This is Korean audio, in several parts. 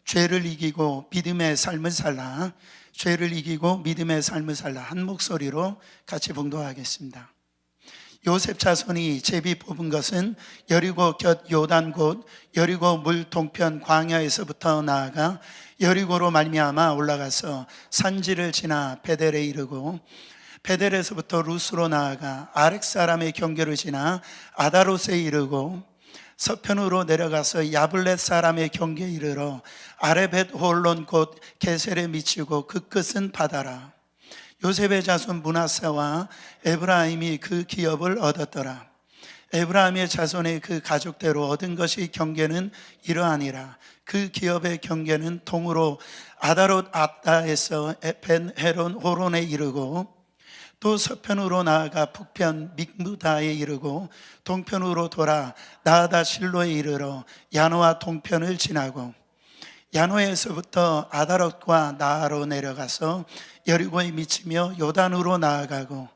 죄를 이기고 믿음의 삶을 살라. 죄를 이기고 믿음의 삶을 살라. 한 목소리로 같이 봉독하겠습니다. 요셉 자손이 제비 뽑은 것은 여리고 곁 요단 곧 여리고 물 동편 광야에서부터 나아가 여리고로 말미암아 올라가서 산지를 지나 베델에 이르고 베델에서부터 루스로 나아가 아렉 사람의 경계를 지나 아다롯에 이르고 서편으로 내려가서 야블렛 사람의 경계에 이르러 아레벳 홀론 곧 게셀에 미치고 그 끝은 바다라. 요셉의 자손 므낫세와 에브라임이 그 기업을 얻었더라. 에브라임의 자손의 그 가족대로 얻은 것이 경계는 이러하니라. 그 기업의 경계는 동으로 아다롯 아따에서 벤 헤론 호론에 이르고 또 서편으로 나아가 북편 믹무다에 이르고 동편으로 돌아 나아다 실로에 이르러 야노와 동편을 지나고 야노에서부터 아다롯과 나아로 내려가서 여리고에 미치며 요단으로 나아가고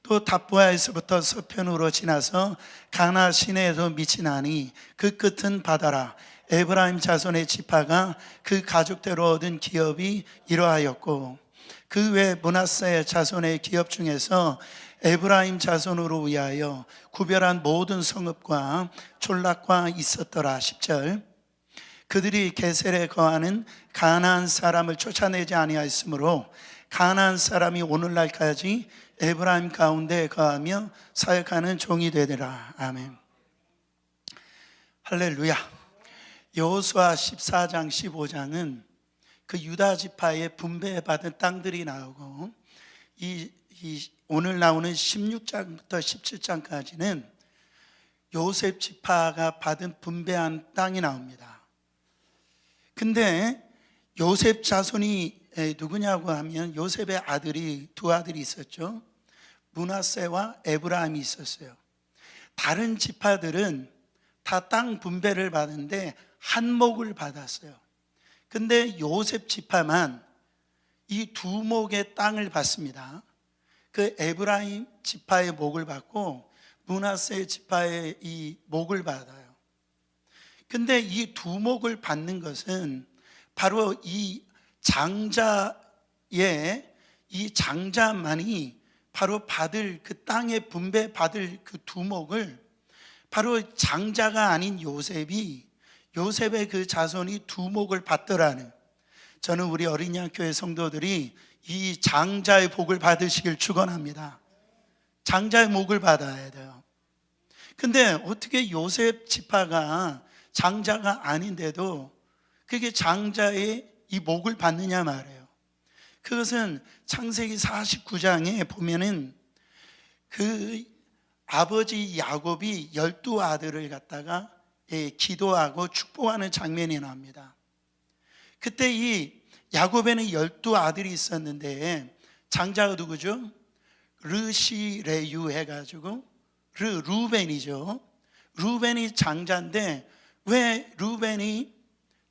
또 답부아에서부터 서편으로 지나서 가나 시내에도 미치나니 그 끝은 바다라. 에브라임 자손의 지파가 그 가족대로 얻은 기업이 이러하였고 그 외 므낫세 자손의 기업 중에서 에브라임 자손으로 위하여 구별한 모든 성읍과 촌락과 있었더라. 10절 그들이 게셀에 거하는 가나안 사람을 쫓아내지 아니하였으므로 가나안 사람이 오늘날까지 에브라임 가운데 거하며 사역하는 종이 되리라. 아멘. 할렐루야. 여호수아 14장 15장은 그 유다 지파의 분배받은 땅들이 나오고 오늘 나오는 16장부터 17장까지는 요셉 지파가 받은 분배한 땅이 나옵니다. 근데 요셉 자손이 누구냐고 하면 요셉의 아들이 두 아들이 있었죠. 므낫세와 에브라임이 있었어요. 다른 지파들은 다 땅 분배를 받는데 한 목을 받았어요. 근데 요셉 지파만 이 두 목의 땅을 받습니다. 그 에브라임 지파의 목을 받고 므낫세 지파의 이 목을 받아요. 근데 이 두 목을 받는 것은 바로 이 장자만이 바로 받을 그 땅에 분배 받을 그 두 목을 바로 장자가 아닌 요셉의 그 자손이 두 목을 받더라는, 저는 우리 어린이학교의 성도들이 이 장자의 복을 받으시길 축원합니다. 장자의 목을 받아야 돼요. 근데 어떻게 요셉 지파가 장자가 아닌데도 그게 장자의 이 목을 받느냐 말이에요. 그것은 창세기 49장에 보면은 그 아버지 야곱이 12아들을 갖다가 기도하고 축복하는 장면이 나옵니다. 그때 이 야곱에는 12아들이 있었는데 장자가 누구죠? 르시레유 해가지고 루벤이죠. 루벤이 장자인데 왜 루벤이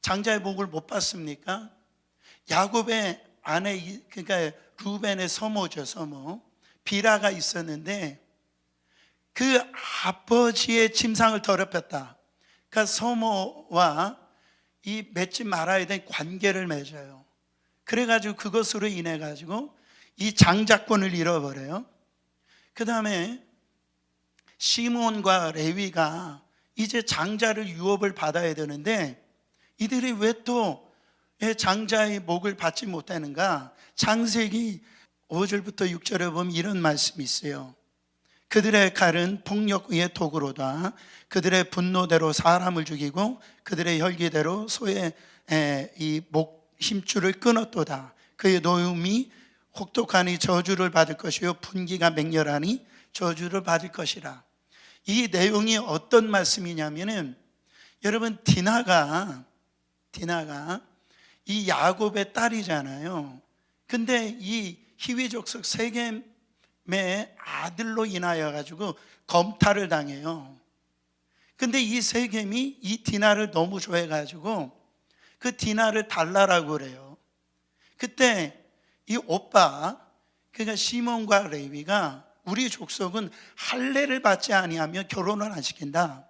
장자의 복을 못 받습니까? 야곱의 아내, 그러니까 루벤의 서모죠. 서모 비라가 있었는데 그 아버지의 침상을 더럽혔다. 그러니까 서모와 이 맺지 말아야 될 관계를 맺어요. 그래가지고 그것으로 인해 가지고 이 장자권을 잃어버려요. 그 다음에 시몬과 레위가 이제 장자를 유업을 받아야 되는데 이들이 왜 또 장자의 목을 받지 못하는가? 창세기 5절부터 6절에 보면 이런 말씀이 있어요. 그들의 칼은 폭력의 도구로다. 그들의 분노대로 사람을 죽이고 그들의 혈기대로 소의 이 목 힘줄을 끊었도다. 그의 노움이 혹독하니 저주를 받을 것이요 분기가 맹렬하니 저주를 받을 것이라. 이 내용이 어떤 말씀이냐면은 여러분 디나가 이 야곱의 딸이잖아요. 근데 이 히위 족속 세겜의 아들로 인하여 가지고 검탈을 당해요. 근데 이 세겜이 이 디나를 너무 좋아해 가지고 그 디나를 달라라고 그래요. 그때 이 오빠, 그러니까 시몬과 레위가 우리 족속은 할례를 받지 아니하며 결혼을 안 시킨다.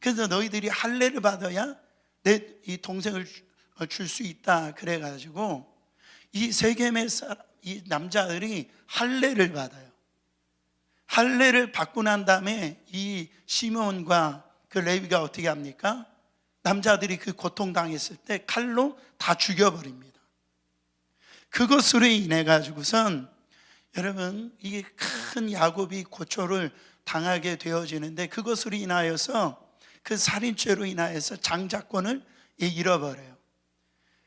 그래서 너희들이 할례를 받아야 내 이 동생을 줄 수 있다. 그래가지고 이 세겜의 이 남자들이 할례를 받아요. 할례를 받고 난 다음에 이 시몬과 그 레위가 어떻게 합니까? 남자들이 그 고통당했을 때 칼로 다 죽여버립니다. 그것으로 인해 가지고선 여러분 이게 큰 야곱이 고초를 당하게 되어지는데, 그것으로 인하여서 그 살인죄로 인하여서 장자권을 잃어버려요.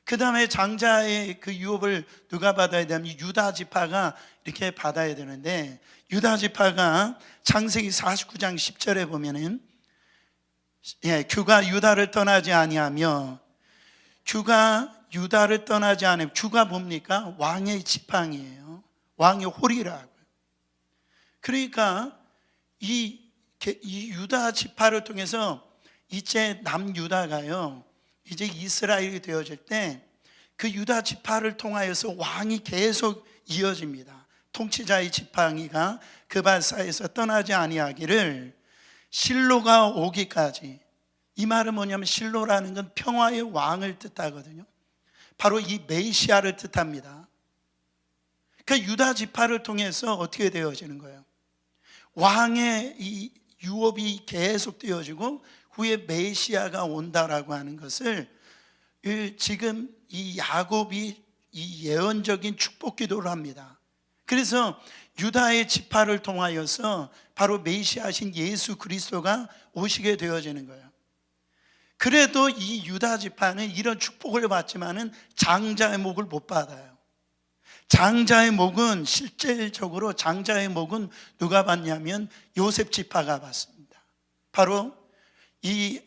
그 다음에 장자의 그 유업을 누가 받아야 되냐면 유다 지파가 이렇게 받아야 되는데, 유다 지파가 창세기 49장 10절에 보면은 규가 유다를 떠나지 아니하며, 규가 유다를 떠나지 않으면, 규가 뭡니까? 왕의 지팡이에요. 왕의 홀이라고요. 그러니까 이 유다 지파를 통해서 이제 남유다가요, 이제 이스라엘이 되어질 때 그 유다 지파를 통하여서 왕이 계속 이어집니다. 통치자의 지팡이가 그 발사에서 떠나지 아니하기를 실로가 오기까지. 이 말은 뭐냐면 실로라는 건 평화의 왕을 뜻하거든요. 바로 이 메시아를 뜻합니다. 그 유다 지파를 통해서 어떻게 되어지는 거예요? 왕의 이 유업이 계속 되어지고 후에 메시아가 온다라고 하는 것을 지금 이 야곱이 이 예언적인 축복 기도를 합니다. 그래서 유다의 지파를 통하여서 바로 메시아신 예수 그리스도가 오시게 되어지는 거예요. 그래도 이 유다 지파는 이런 축복을 받지만은 장자의 목을 못 받아요. 장자의 목은 실질적으로 장자의 목은 누가 받냐면 요셉 지파가 받습니다. 바로 이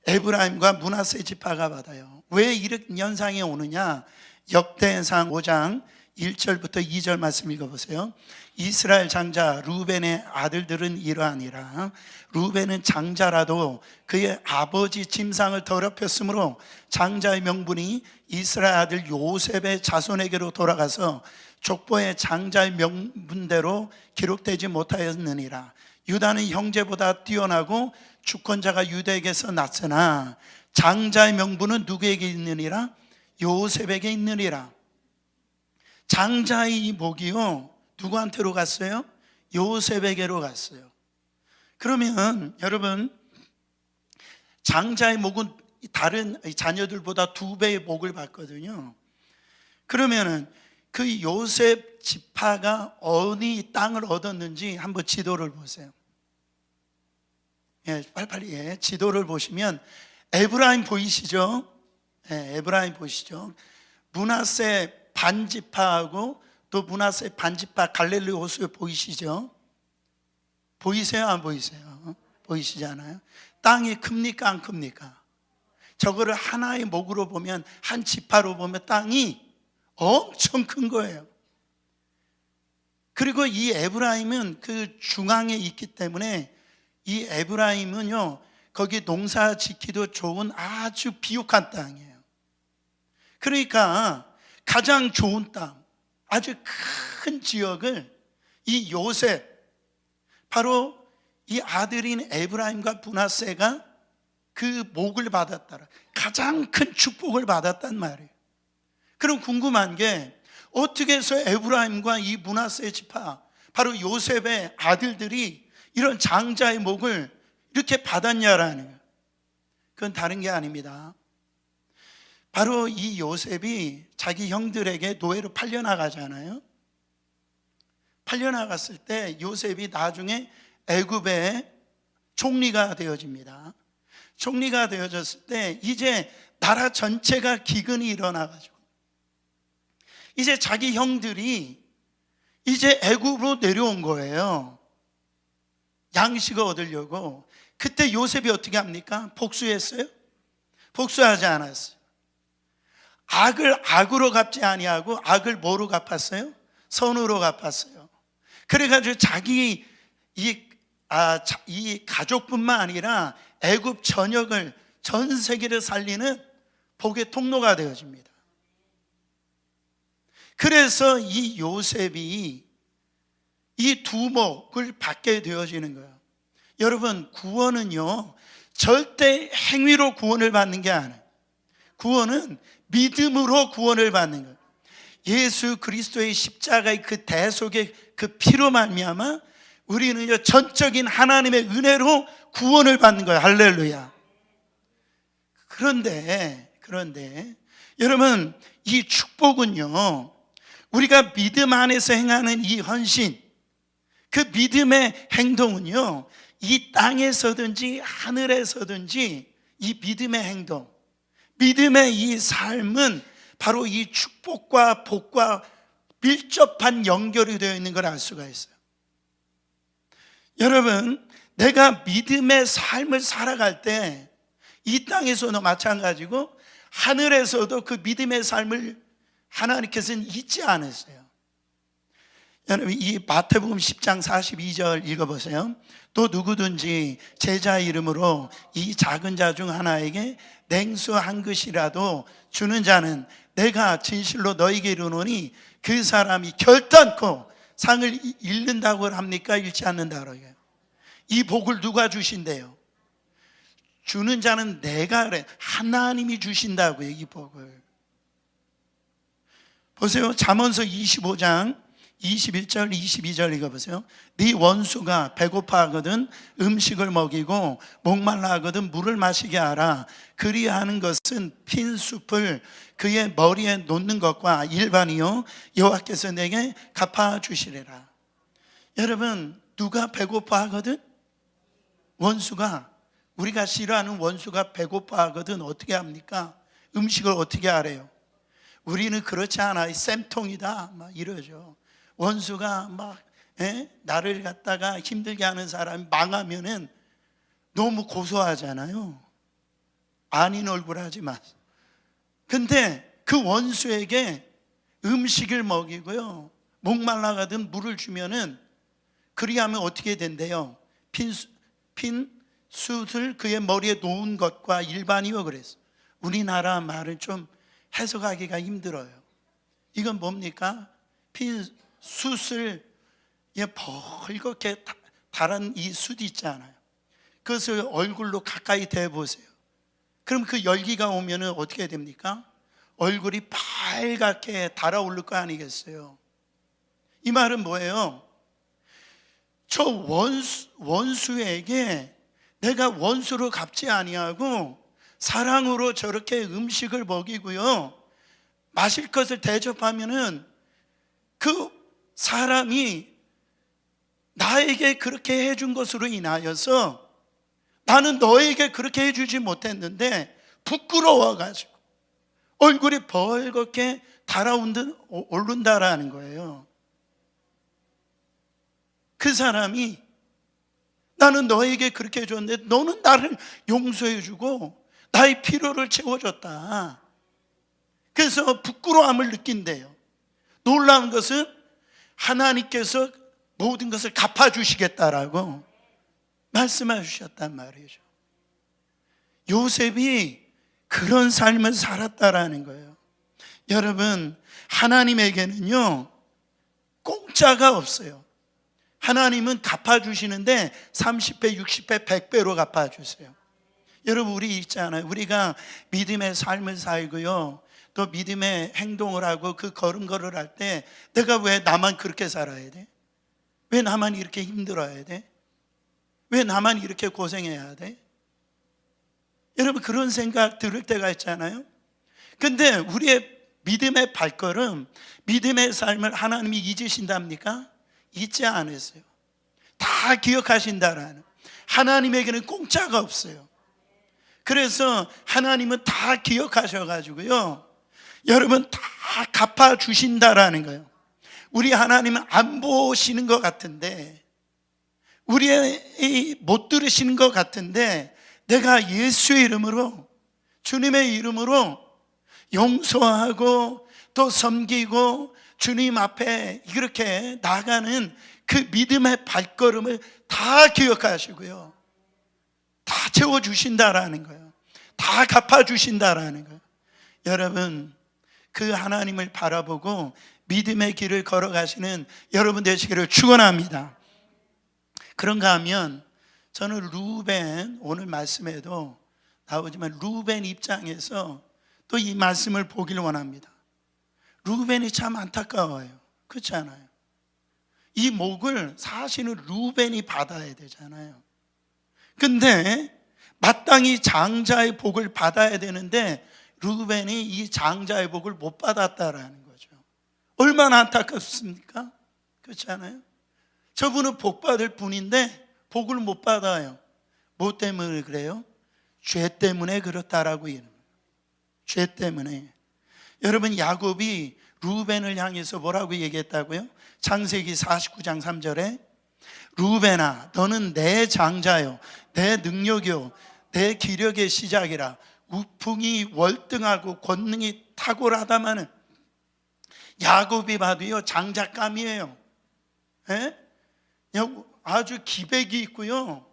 에브라임과 므낫세 지파가 받아요. 왜 이런 현상이 오느냐? 역대상 5장 1절부터 2절 말씀 읽어보세요. 이스라엘 장자 루벤의 아들들은 이러하니라. 루벤은 장자라도 그의 아버지 짐상을 더럽혔으므로 장자의 명분이 이스라엘 아들 요셉의 자손에게로 돌아가서 족보의 장자의 명분대로 기록되지 못하였느니라. 유다는 형제보다 뛰어나고 주권자가 유다에게서 났으나 장자의 명분은 누구에게 있느니라? 요셉에게 있느니라. 장자의 이 목이요, 누구한테로 갔어요? 요셉에게로 갔어요. 그러면 여러분, 장자의 목은 다른 자녀들보다 2배의 목을 받거든요. 그러면은 그 요셉 지파가 어느 땅을 얻었는지 한번 지도를 보세요. 빨리빨리 지도를 보시면 에브라임 보이시죠? 에브라임 보이시죠? 므낫세 반지파하고 또 므낫세 반지파 갈릴리 호수 보이시죠? 보이세요? 안 보이세요? 보이시지 않아요? 땅이 큽니까? 안 큽니까? 저거를 하나의 목으로 보면, 한 지파로 보면 땅이 엄청 큰 거예요. 그리고 이 에브라임은 그 중앙에 있기 때문에 이 에브라임은요, 거기 농사 짓기도 좋은 아주 비옥한 땅이에요. 그러니까 가장 좋은 땅, 아주 큰 지역을 이 요셉, 바로 이 아들인 에브라임과 므낫세가 그 목을 받았다라, 가장 큰 축복을 받았단 말이에요. 그럼 궁금한 게, 어떻게 해서 에브라임과 이 므낫세 지파, 바로 요셉의 아들들이 이런 장자의 목을 이렇게 받았냐라는 거예요. 그건 다른 게 아닙니다. 바로 이 요셉이 자기 형들에게 노예로 팔려나가잖아요. 팔려나갔을 때 요셉이 나중에 애굽의 총리가 되어집니다. 총리가 되어졌을 때 이제 나라 전체가 기근이 일어나가지고 이제 자기 형들이 이제 애굽으로 내려온 거예요. 양식을 얻으려고. 그때 요셉이 어떻게 합니까? 복수했어요? 복수하지 않았어요. 악을 악으로 갚지 아니하고 악을 뭐로 갚았어요? 선으로 갚았어요. 그래가지고 자기 이 가족뿐만 아니라 애굽 전역을, 전 세계를 살리는 복의 통로가 되어집니다. 그래서 이 요셉이 이 두목을 받게 되어지는 거예요. 여러분, 구원은요 절대 행위로 구원을 받는 게 아니에요. 구원은 믿음으로 구원을 받는 거예요. 예수 그리스도의 십자가의 그 대속의 그 피로 말미암아 우리는요 전적인 하나님의 은혜로 구원을 받는 거예요. 할렐루야. 그런데 여러분, 이 축복은요 우리가 믿음 안에서 행하는 이 헌신, 그 믿음의 행동은요 이 땅에서든지 하늘에서든지 이 믿음의 행동, 믿음의 이 삶은 바로 이 축복과 복과 밀접한 연결이 되어 있는 걸 알 수가 있어요. 여러분, 내가 믿음의 삶을 살아갈 때 이 땅에서도 마찬가지고 하늘에서도 그 믿음의 삶을 하나님께서는 잊지 않으세요. 여러분, 이 마태복음 10장 42절 읽어보세요. 또 누구든지 제자 이름으로 이 작은 자 중 하나에게 냉수 한 그릇이라도 주는 자는 내가 진실로 너희에게 이르노니 그 사람이 결단코 상을 잃는다고 합니까? 잃지 않는다고 해요. 이 복을 누가 주신대요? 주는 자는 내가 그래. 하나님이 주신다고요, 이 복을. 보세요. 잠언서 25장 21절 22절 읽어보세요. 네 원수가 배고파 하거든 음식을 먹이고 목말라 하거든 물을 마시게 하라. 그리하는 것은 핀 숲을 그의 머리에 놓는 것과 일반이요 여호와께서 내게 갚아주시리라. 여러분, 누가 배고파 하거든? 원수가, 우리가 싫어하는 원수가 배고파 하거든 어떻게 합니까? 음식을 어떻게 하래요? 우리는 그렇지 않아요. 쌤통이다 막 이러죠. 원수가 막 나를 갖다가 힘들게 하는 사람이 망하면은 너무 고소하잖아요. 아닌 얼굴 하지 마세요. 근데 그 원수에게 음식을 먹이고요 목말라가든 물을 주면은 그리하면 어떻게 된대요? 핀 숯을 그의 머리에 놓은 것과 일반이요 그랬어. 우리나라 말은 좀 해석하기가 힘들어요. 이건 뭡니까? 핀 숯을 벌겋게 달은 이 숯 있잖아요. 그것을 얼굴로 가까이 대보세요. 그럼 그 열기가 오면 어떻게 됩니까? 얼굴이 빨갛게 달아오를 거 아니겠어요? 이 말은 뭐예요? 저 원수에게 내가 원수로 갚지 아니하고 사랑으로 저렇게 음식을 먹이고요 마실 것을 대접하면은 그 사람이 나에게 그렇게 해준 것으로 인하여서 나는 너에게 그렇게 해주지 못했는데 부끄러워가지고 얼굴이 벌겋게 달아오른다라는 거예요. 그 사람이 나는 너에게 그렇게 해줬는데 너는 나를 용서해주고 나의 필요를 채워줬다. 그래서 부끄러움을 느낀대요. 놀라운 것은 하나님께서 모든 것을 갚아주시겠다라고 말씀해 주셨단 말이죠. 요셉이 그런 삶을 살았다라는 거예요. 여러분, 하나님에게는요 공짜가 없어요. 하나님은 갚아주시는데 30배, 60배, 100배로 갚아주세요. 여러분, 우리 있잖아요. 우리가 믿음의 삶을 살고요 또 믿음의 행동을 하고 그 걸음걸이를 할 때 내가 왜 나만 그렇게 살아야 돼? 왜 나만 이렇게 힘들어야 돼? 왜 나만 이렇게 고생해야 돼? 여러분, 그런 생각 들을 때가 있잖아요. 근데 우리의 믿음의 발걸음, 믿음의 삶을 하나님이 잊으신답니까? 잊지 않으세요. 다 기억하신다라는, 하나님에게는 공짜가 없어요. 그래서 하나님은 다 기억하셔가지고요 여러분 다 갚아주신다라는 거예요. 우리 하나님은 안 보시는 것 같은데, 우리 못 들으시는 것 같은데 내가 예수의 이름으로, 주님의 이름으로 용서하고 또 섬기고 주님 앞에 이렇게 나가는 그 믿음의 발걸음을 다 기억하시고요 다 채워주신다라는 거예요. 다 갚아주신다라는 거예요. 여러분, 그 하나님을 바라보고 믿음의 길을 걸어가시는 여러분 되시기를 축원합니다. 그런가 하면 저는 루벤, 오늘 말씀에도 나오지만 루벤 입장에서 또 이 말씀을 보길 원합니다. 루벤이 참 안타까워요. 그렇지 않아요? 이 목을 사실은 루벤이 받아야 되잖아요. 근데 마땅히 장자의 복을 받아야 되는데 루벤이 이 장자의 복을 못 받았다라는 거죠. 얼마나 안타깝습니까? 그렇지 않아요? 저분은 복 받을 분인데 복을 못 받아요. 뭐 때문에 그래요? 죄 때문에 그렇다라고 얘기합니다. 죄 때문에. 여러분, 야곱이 루벤을 향해서 뭐라고 얘기했다고요? 창세기 49장 3절에 루벤아, 너는 내 장자요, 내 능력이요, 내 기력의 시작이라. 우풍이 월등하고 권능이 탁월하다마는 야곱이 봐도요 장작감이에요. 예? 아주 기백이 있고요,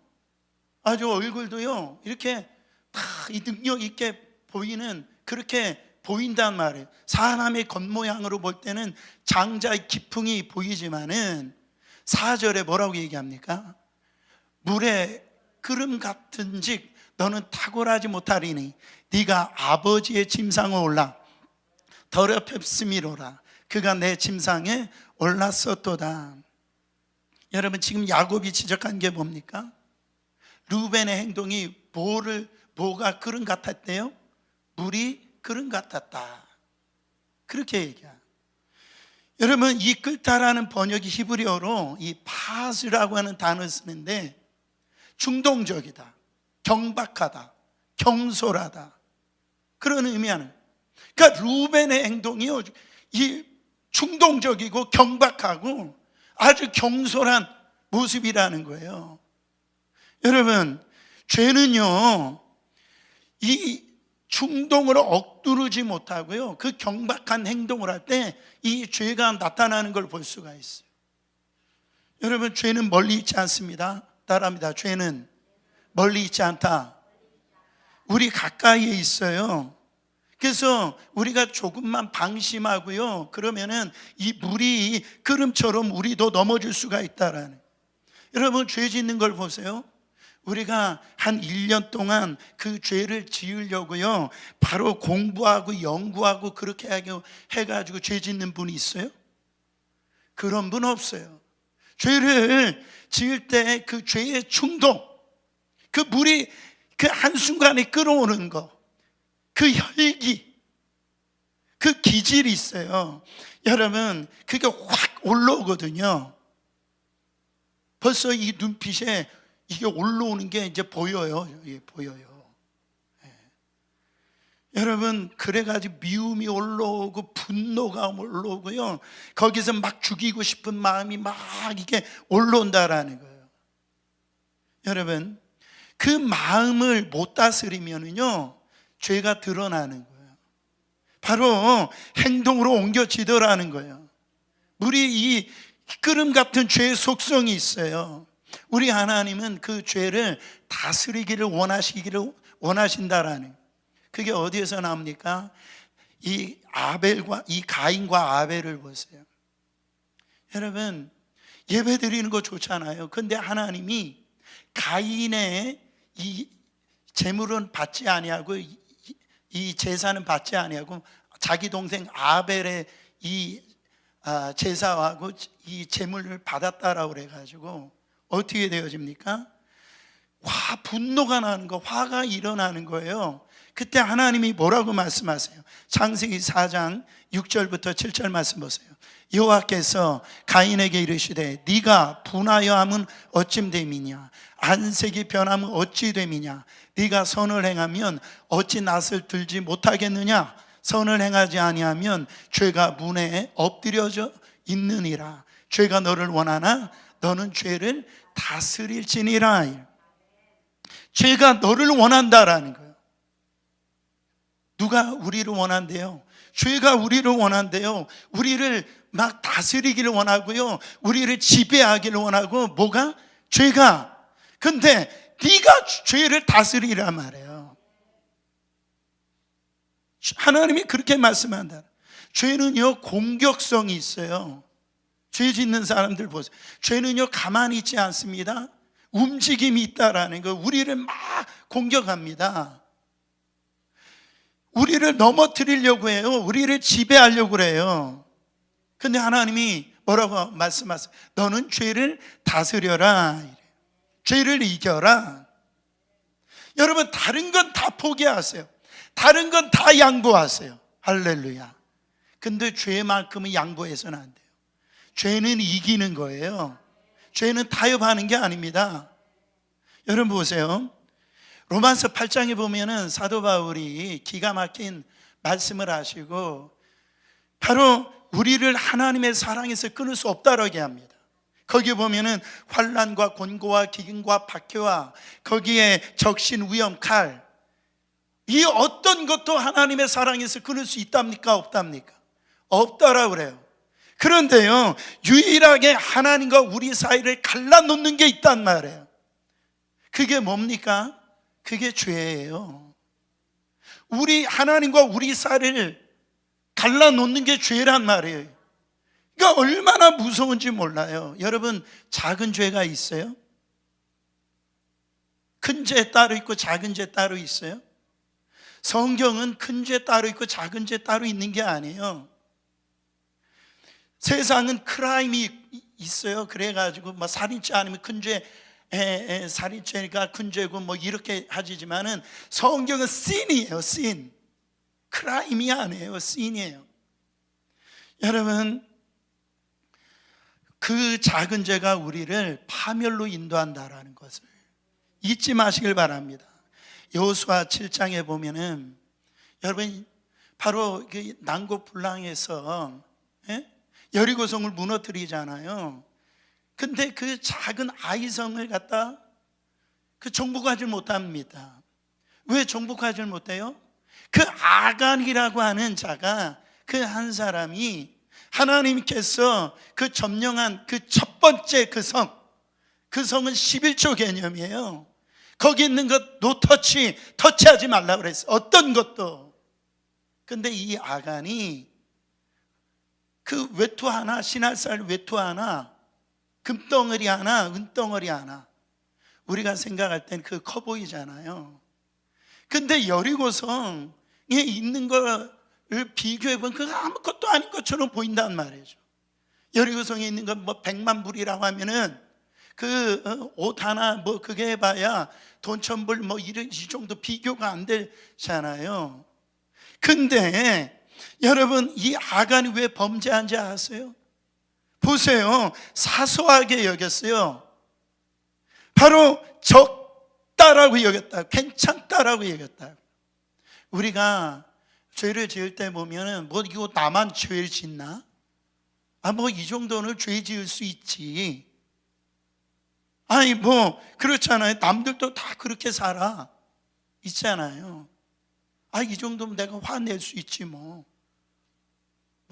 아주 얼굴도요 이렇게 다 이 능력 있게 보이는, 그렇게 보인단 말이에요. 사람의 겉모양으로 볼 때는 장자의 기풍이 보이지만은 4절에 뭐라고 얘기합니까? 물의 그름 같은즉 너는 탁월하지 못하리니 네가 아버지의 침상에 올라 더럽혔음이로라. 그가 내 침상에 올랐었도다. 여러분, 지금 야곱이 지적한 게 뭡니까? 루벤의 행동이 뭐가 그름 같았대요? 물이 그름 같았다. 그렇게 얘기해요. 여러분, 이 끓다라는 번역이 히브리어로 이 파스라고 하는 단어를 쓰는데 중동적이다, 경박하다, 경솔하다, 그런 의미하는. 그러니까 루벤의 행동이요 이 충동적이고 경박하고 아주 경솔한 모습이라는 거예요. 여러분, 죄는요 이 충동을 억누르지 못하고요 그 경박한 행동을 할 때 이 죄가 나타나는 걸 볼 수가 있어요. 여러분, 죄는 멀리 있지 않습니다. 따라합니다. 죄는 멀리 있지 않다. 우리 가까이에 있어요. 그래서 우리가 조금만 방심하고요 그러면은 이 물이 그름처럼 우리도 넘어질 수가 있다라는. 여러분, 죄 짓는 걸 보세요. 우리가 한 1년 동안 그 죄를 지으려고요 바로 공부하고 연구하고 그렇게 해가지고 죄 짓는 분이 있어요? 그런 분 없어요. 죄를 지을 때 그 죄의 충동, 그 물이 그 한순간에 끌어오는 거, 그 혈기, 그 기질이 있어요. 여러분, 그게 확 올라오거든요. 벌써 이 눈빛에 이게 올라오는 게 이제 보여요. 예, 보여요. 예. 여러분, 그래가지고 미움이 올라오고 분노가 올라오고요 거기서 막 죽이고 싶은 마음이 막 이게 올라온다라는 거예요. 여러분, 그 마음을 못 다스리면은요 죄가 드러나는 거예요. 바로 행동으로 옮겨지더라는 거예요. 우리 이 끓음 같은 죄의 속성이 있어요. 우리 하나님은 그 죄를 다스리기를 원하신다라는. 그게 어디에서 나옵니까? 이 가인과 아벨을 보세요. 여러분, 예배 드리는 거 좋잖아요. 근데 하나님이 가인의 이 재물은 받지 아니하고 이 제사는 받지 아니하고 자기 동생 아벨의 이 제사하고 이 재물을 받았다라고 그래가지고 어떻게 되어집니까? 분노가 나는 거, 화가 일어나는 거예요. 그때 하나님이 뭐라고 말씀하세요? 창세기 4장 6절부터 7절 말씀 보세요. 여호와께서 가인에게 이르시되 네가 분하여 함은 어찌 됨이냐, 안색이 변함은 어찌 됨이냐, 네가 선을 행하면 어찌 낯을 들지 못하겠느냐, 선을 행하지 아니하면 죄가 문에 엎드려져 있느니라. 죄가 너를 원하나 너는 죄를 다스릴지니라. 죄가 너를 원한다라는 거예요. 누가 우리를 원한대요? 죄가 우리를 원한대요. 우리를 막 다스리기를 원하고요 우리를 지배하기를 원하고. 뭐가? 죄가. 근데 네가 죄를 다스리란 말이에요. 하나님이 그렇게 말씀한다. 죄는요 공격성이 있어요. 죄 짓는 사람들 보세요. 죄는요 가만히 있지 않습니다. 움직임이 있다라는 거. 우리를 막 공격합니다. 우리를 넘어뜨리려고 해요. 우리를 지배하려고 그래요. 근데 하나님이 뭐라고 말씀하세요? 너는 죄를 다스려라. 죄를 이겨라. 여러분, 다른 건 다 포기하세요. 다른 건 다 양보하세요. 할렐루야. 근데 죄만큼은 양보해서는 안 돼요. 죄는 이기는 거예요. 죄는 타협하는 게 아닙니다. 여러분 보세요. 로마서 8장에 보면은 사도 바울이 기가 막힌 말씀을 하시고 바로 우리를 하나님의 사랑에서 끊을 수 없다라고 합니다. 거기에 보면은 환난과 곤고와 기근과 박해와 거기에 적신 위험 칼, 이 어떤 것도 하나님의 사랑에서 끊을 수 있답니까? 없답니까? 없다라고 그래요. 그런데요, 유일하게 하나님과 우리 사이를 갈라놓는 게 있단 말이에요. 그게 뭡니까? 그게 죄예요. 우리 하나님과 우리 사이를 갈라놓는 게 죄란 말이에요. 그러니까 얼마나 무서운지 몰라요. 여러분, 작은 죄가 있어요? 큰 죄 따로 있고 작은 죄 따로 있어요? 성경은 큰 죄 따로 있고 작은 죄 따로 있는 게 아니에요. 세상은 크라임이 있어요. 그래가지고 뭐 살인죄 아니면 큰 죄, 살인죄가 큰 죄고 뭐 이렇게 하지만은 성경은 신이에요. 신. 크라임이 아니에요. 신이에요. 여러분, 그 작은 죄가 우리를 파멸로 인도한다라는 것을 잊지 마시길 바랍니다. 여호수아 7장에 보면은 여러분 바로 그 난고불랑에서 여리고성을 무너뜨리잖아요. 근데 그 작은 아이성을 갖다 그 정복하지 못합니다. 왜 정복하지 못해요? 그 아간이라고 하는 자가, 그 한 사람이 하나님께서 그 점령한 그 첫 번째 그 성은 11조 개념이에요. 거기 있는 것 노터치, 터치하지 말라 그랬어요. 어떤 것도. 근데 이 아간이 그 외투 하나, 신할살 외투 하나, 금덩어리 하나, 은덩어리 하나, 우리가 생각할 땐 그 커 보이잖아요. 근데 여리고성에 있는 거를 비교해보면 그거 아무것도 아닌 것처럼 보인단 말이죠. 여리고성에 있는 건 뭐 100만 불이라고 하면은 그 옷 하나 뭐 그게 해봐야 돈 1000불 뭐 이 정도 비교가 안 되잖아요. 근데 여러분, 이 아간이 왜 범죄한지 아세요? 보세요. 사소하게 여겼어요. 바로 적다라고 여겼다, 괜찮다라고 여겼다. 우리가 죄를 지을 때 보면은 뭐 이거 나만 죄를 짓나? 뭐 이 정도는 죄 지을 수 있지. 아니 뭐 그렇잖아요. 남들도 다 그렇게 살아 있잖아요. 이 정도면 내가 화낼 수 있지 뭐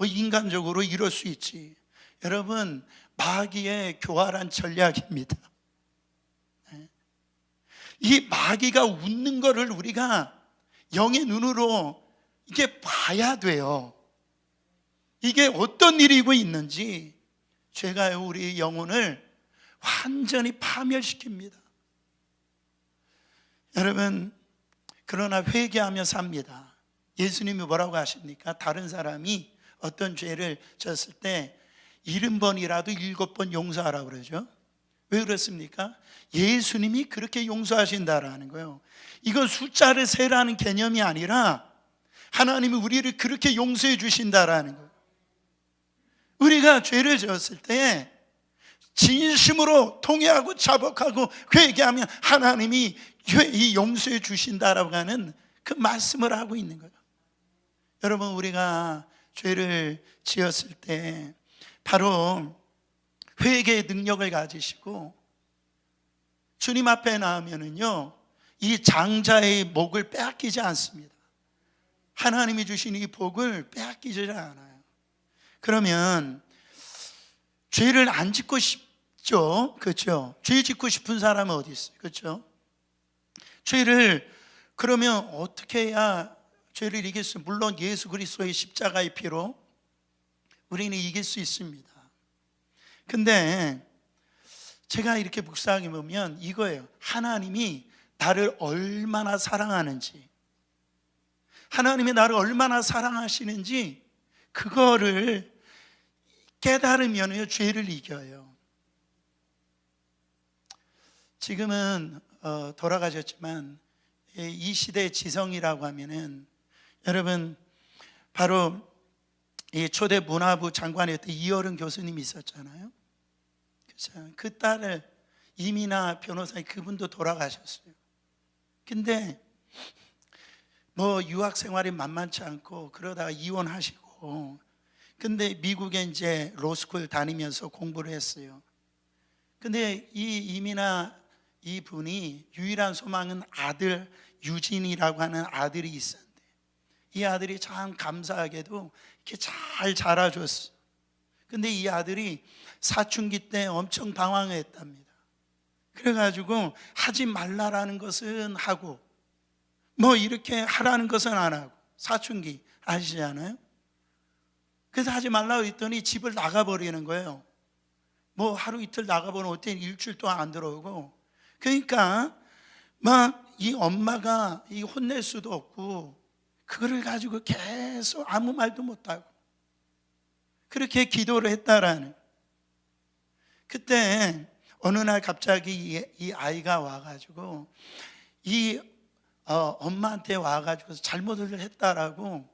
인간적으로 이럴 수 있지. 여러분, 마귀의 교활한 전략입니다. 이 마귀가 웃는 거를 우리가 영의 눈으로 이게 봐야 돼요. 이게 어떤 일이고 있는지. 죄가 우리 영혼을 완전히 파멸시킵니다. 여러분, 그러나 회개하며 삽니다. 예수님이 뭐라고 하십니까? 다른 사람이 어떤 죄를 졌을 때 70번이라도 7번 용서하라고 그러죠. 왜 그렇습니까? 예수님이 그렇게 용서하신다라는 거예요. 이건 숫자를 세라는 개념이 아니라 하나님이 우리를 그렇게 용서해 주신다라는 거예요. 우리가 죄를 지었을 때 진심으로 통회하고 자복하고 회개하면 하나님이 이 용서해 주신다라고 하는 그 말씀을 하고 있는 거예요. 여러분, 우리가 죄를 지었을 때 바로 회개의 능력을 가지시고 주님 앞에 나오면은요, 이 장자의 목을 빼앗기지 않습니다. 하나님이 주신 이 복을 빼앗기지 않아요. 그러면 죄를 안 짓고 싶죠? 그렇죠? 죄 짓고 싶은 사람은 어디 있어요? 그렇죠? 죄를 그러면 어떻게 해야 죄를 이길 수? 물론 예수 그리스도의 십자가의 피로 우리는 이길 수 있습니다. 근데 제가 이렇게 묵상해 보면 이거예요. 하나님이 나를 얼마나 사랑하는지, 하나님이 나를 얼마나 사랑하시는지 그거를 깨달으면 죄를 이겨요. 지금은 돌아가셨지만 이 시대의 지성이라고 하면은 여러분 바로 이 초대 문화부 장관이었던 이어른 교수님이 있었잖아요. 그렇죠? 그 딸을 이민아 변호사님 그분도 돌아가셨어요. 근데 뭐 유학 생활이 만만치 않고 그러다가 이혼하시고, 근데 미국에 이제 로스쿨 다니면서 공부를 했어요. 근데 이 이민아 이분이 유일한 소망은 아들 유진이라고 하는 아들이 있었는데, 이 아들이 참 감사하게도 이렇게 잘 자라줬어. 근데 이 아들이 사춘기 때 엄청 방황했답니다. 그래가지고 하지 말라라는 것은 하고 뭐 이렇게 하라는 것은 안 하고, 사춘기 아시잖아요. 그래서 하지 말라고 했더니 집을 나가버리는 거예요. 뭐 하루 이틀 나가보면 어떤 일주일 동안 안 들어오고, 그러니까 막 이 엄마가 이 혼낼 수도 없고 그거를 가지고 계속 아무 말도 못하고 그렇게 기도를 했다라는. 그때 어느 날 갑자기 이 아이가 와가지고 이 엄마한테 와가지고 잘못을 했다라고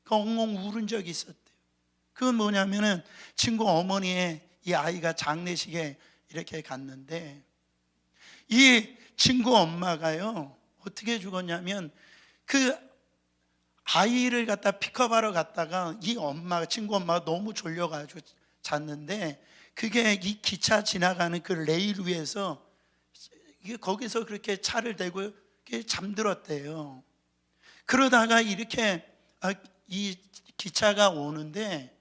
엉엉 울은 적이 있었대요. 그건 뭐냐면은 친구 어머니의 이 아이가 장례식에 이렇게 갔는데, 이 친구 엄마가요 어떻게 죽었냐면 그 아이를 갖다 픽업하러 갔다가 이 엄마가, 친구 엄마가 너무 졸려가지고 잤는데, 그게 이 기차 지나가는 그 레일 위에서 거기서 그렇게 차를 대고 잠들었대요. 그러다가 이렇게 이 기차가 오는데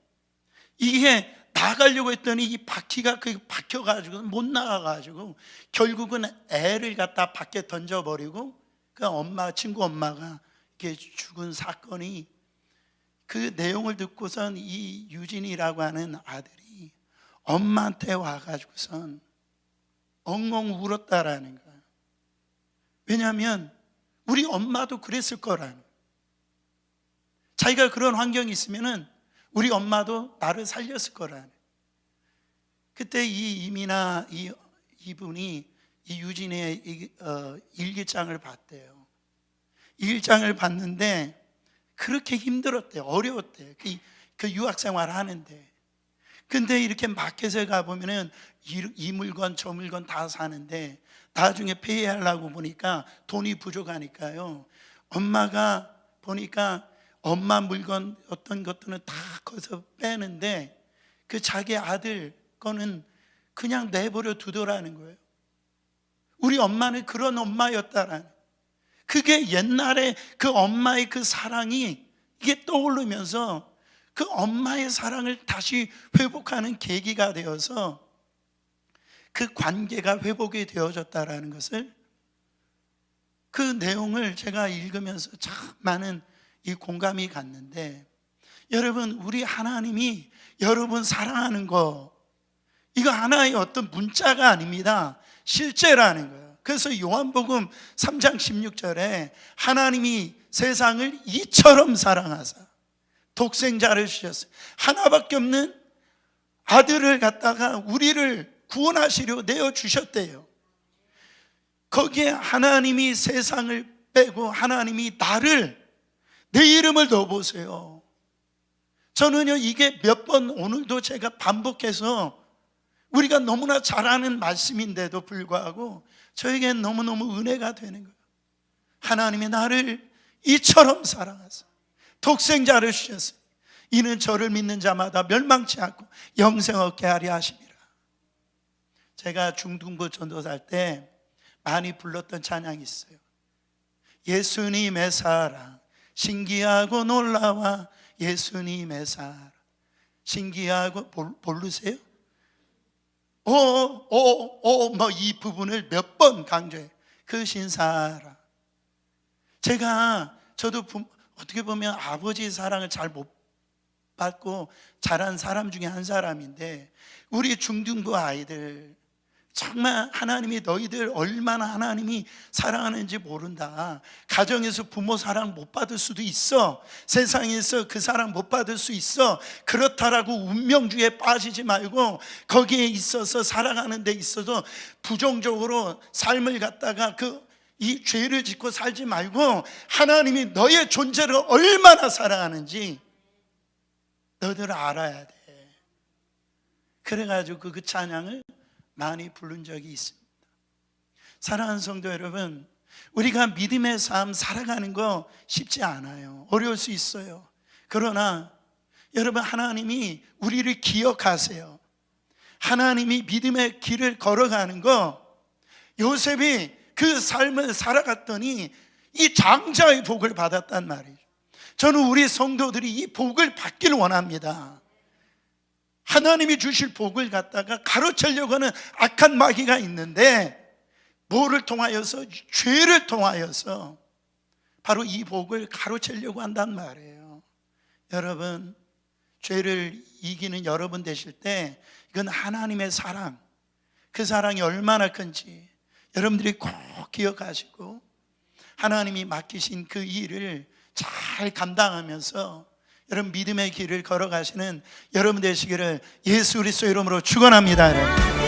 이게 나가려고 했더니 이 바퀴가 박혀가지고 못 나가가지고 결국은 애를 갖다 밖에 던져버리고 그 엄마, 친구 엄마가 이렇게 죽은 사건이, 그 내용을 듣고선 이 유진이라고 하는 아들이 엄마한테 와가지고선 엉엉 울었다라는 거예요. 왜냐하면 우리 엄마도 그랬을 거라는, 자기가 그런 환경이 있으면은 우리 엄마도 나를 살렸을 거라는. 그때 이 이민아 이분이 이 유진의 일기장을 봤대요. 일기장을 봤는데 그렇게 힘들었대요. 어려웠대요. 그 유학생활 하는데. 근데 이렇게 마켓에 가보면은 이 물건 저 물건 다 사는데 나중에 폐회하려고 보니까 돈이 부족하니까요, 엄마가 보니까 엄마 물건 어떤 것들은 다 거기서 빼는데 그 자기 아들 거는 그냥 내버려 두더라는 거예요. 우리 엄마는 그런 엄마였다라는, 그게 옛날에 그 엄마의 그 사랑이 이게 떠오르면서 그 엄마의 사랑을 다시 회복하는 계기가 되어서 그 관계가 회복이 되어졌다라는 것을, 그 내용을 제가 읽으면서 참 많은 이 공감이 갔는데, 여러분 우리 하나님이 여러분 사랑하는 거, 이거 하나의 어떤 문자가 아닙니다. 실제라는 거예요. 그래서 요한복음 3장 16절에 하나님이 세상을 이처럼 사랑하사 독생자를 주셨어요. 하나밖에 없는 아들을 갖다가 우리를 구원하시려 내어주셨대요. 거기에 하나님이 세상을 빼고 하나님이 나를, 내 이름을 넣어보세요. 저는요 이게 몇 번 오늘도 제가 반복해서, 우리가 너무나 잘 아는 말씀인데도 불구하고 저에겐 너무너무 은혜가 되는 거예요. 하나님이 나를 이처럼 사랑하사 독생자를 주셨어요. 이는 저를 믿는 자마다 멸망치 않고 영생 얻게 하려 하심이라. 제가 중등부 전도사할 때 많이 불렀던 찬양이 있어요. 예수님의 사랑 신기하고 놀라워, 예수님의 사랑 신기하고, 모르세요? 뭐 이 부분을 몇 번 강조해. 그 신사랑. 저도 어떻게 보면 아버지의 사랑을 잘 못 받고 자란 사람 중에 한 사람인데, 우리 중등부 아이들 정말 하나님이 너희들 얼마나 하나님이 사랑하는지 모른다. 가정에서 부모 사랑 못 받을 수도 있어. 세상에서 그 사랑 못 받을 수 있어. 그렇다라고 운명주의에 빠지지 말고 거기에 있어서 살아가는 데 있어서 부정적으로 삶을 갖다가 이 죄를 짓고 살지 말고 하나님이 너의 존재를 얼마나 사랑하는지 너희들 알아야 돼. 그래가지고 그 찬양을 많이 부른 적이 있습니다. 사랑하는 성도 여러분, 우리가 믿음의 삶 살아가는 거 쉽지 않아요. 어려울 수 있어요. 그러나 여러분, 하나님이 우리를 기억하세요. 하나님이 믿음의 길을 걸어가는 거, 요셉이 그 삶을 살아갔더니 이 장자의 복을 받았단 말이에요. 저는 우리 성도들이 이 복을 받기를 원합니다. 하나님이 주실 복을 갖다가 가로채려고 하는 악한 마귀가 있는데, 뭐를 통하여서? 죄를 통하여서 바로 이 복을 가로채려고 한단 말이에요. 여러분, 죄를 이기는 여러분 되실 때 이건 하나님의 사랑, 그 사랑이 얼마나 큰지 여러분들이 꼭 기억하시고 하나님이 맡기신 그 일을 잘 감당하면서 여러분 믿음의 길을 걸어가시는 여러분 되시기를 예수 그리스도 이름으로 축원합니다.